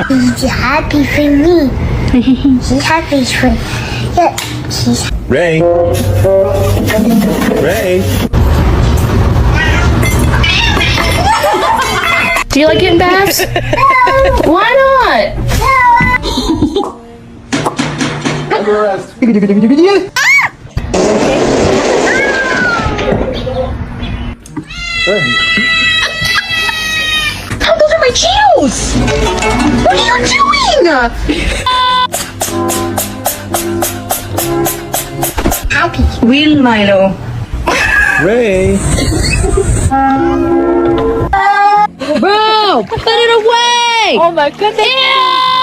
He's happy for me. He's happy for yeah. He's Ray. Ray. Do you like getting baths? Why not? Oh, those are my Cheetos! What are you doing? happy. Will Milo. Ray. Bro, put it away! Oh my goodness. Ew!